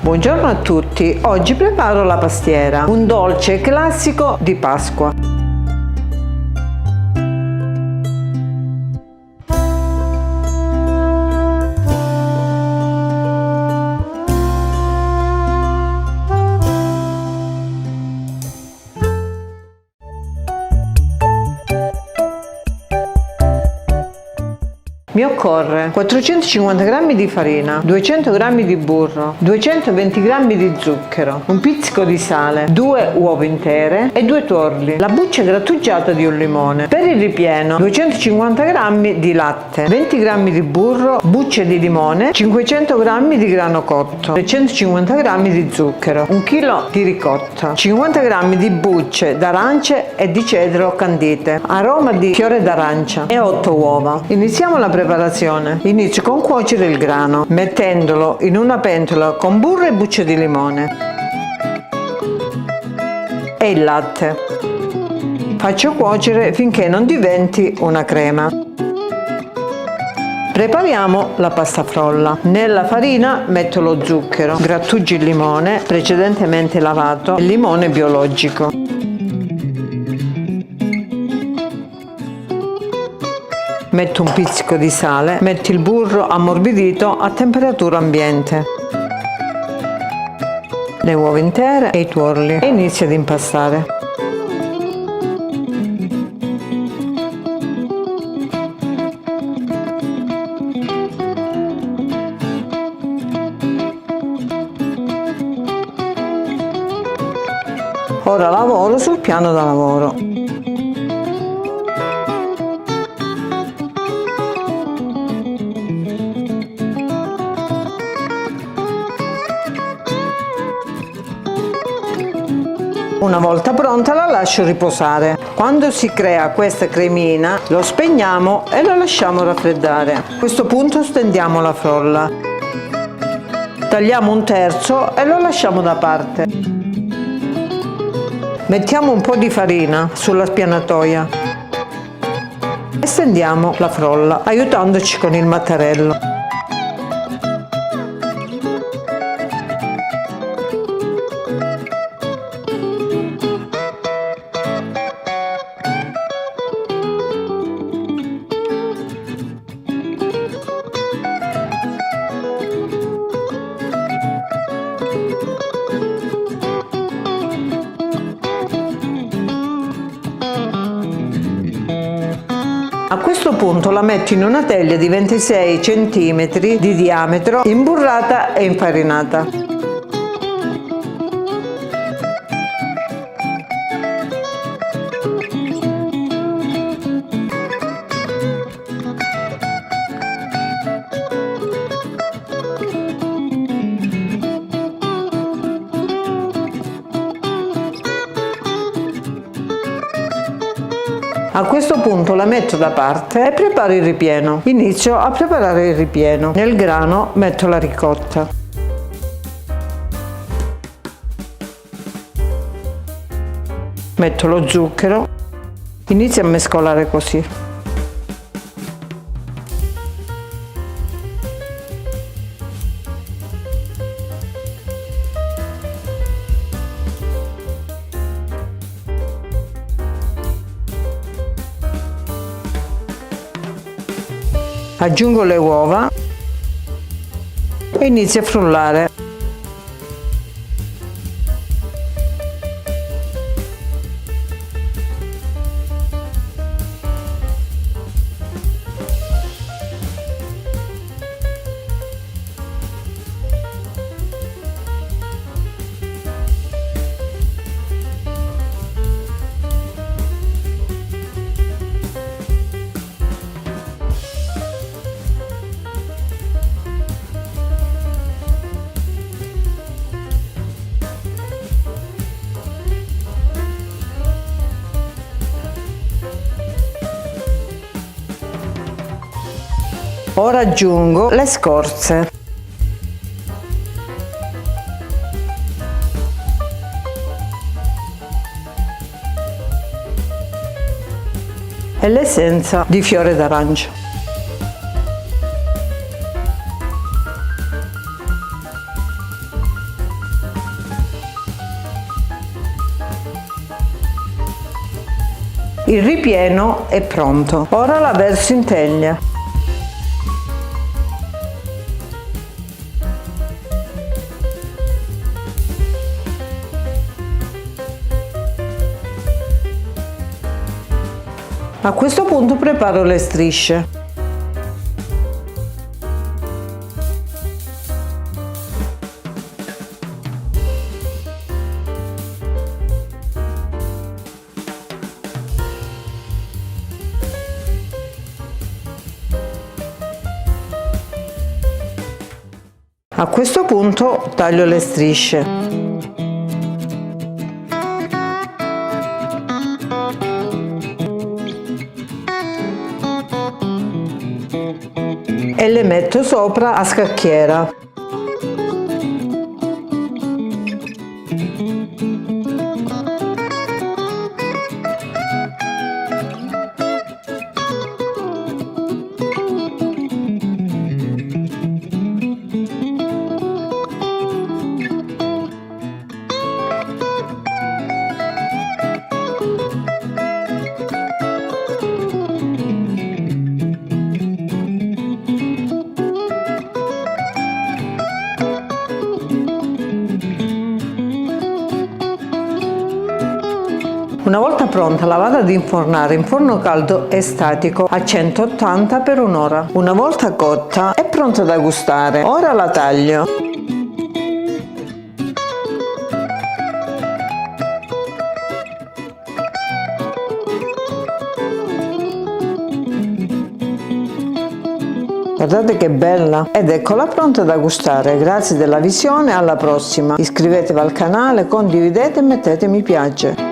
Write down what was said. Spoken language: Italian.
Buongiorno a tutti, oggi preparo la pastiera, un dolce classico di Pasqua. Mi occorre 450 g di farina, 200 g di burro, 220 g di zucchero, un pizzico di sale, 2 uova intere e 2 tuorli, la buccia grattugiata di un limone. Per il ripieno 250 g di latte, 20 g di burro, bucce di limone, 500 g di grano cotto, 350 g di zucchero, 1 kg di ricotta, 50 g di bucce d'arance e di cedro candite, aroma di fiore d'arancia e 8 uova. Iniziamo la preparazione. Inizio con cuocere il grano, mettendolo in una pentola con burro e bucce di limone e il latte. Faccio cuocere finché non diventi una crema. Prepariamo la pasta frolla. Nella farina metto lo zucchero, grattugi il limone precedentemente lavato e il limone biologico. Metto un pizzico di sale, metto il burro ammorbidito a temperatura ambiente, le uova intere e i tuorli e inizio ad impastare. Ora lavoro sul piano da lavoro. Una volta pronta la lascio riposare. Quando si crea questa cremina lo spegniamo e lo lasciamo raffreddare. A questo punto stendiamo la frolla. Tagliamo un terzo e lo lasciamo da parte. Mettiamo un po' di farina sulla spianatoia e stendiamo la frolla aiutandoci con il mattarello. A questo punto la metto in una teglia di 26 cm di diametro, imburrata e infarinata. A questo punto la metto da parte e preparo il ripieno. Inizio a preparare il ripieno. Nel grano metto la ricotta. Metto lo zucchero. Inizio a mescolare così. Aggiungo le uova e inizio a frullare. Ora aggiungo le scorze. E l'essenza di fiore d'arancio. Il ripieno è pronto. Ora la verso in teglia. A questo punto preparo le strisce. A questo punto taglio le strisce. E le metto sopra a scacchiera. Una volta pronta la vado ad infornare in forno caldo e statico a 180 per un'ora. Una volta cotta è pronta da gustare. Ora la taglio. Guardate che bella! Ed eccola pronta da gustare. Grazie della visione, alla prossima. Iscrivetevi al canale, condividete e mettete mi piace.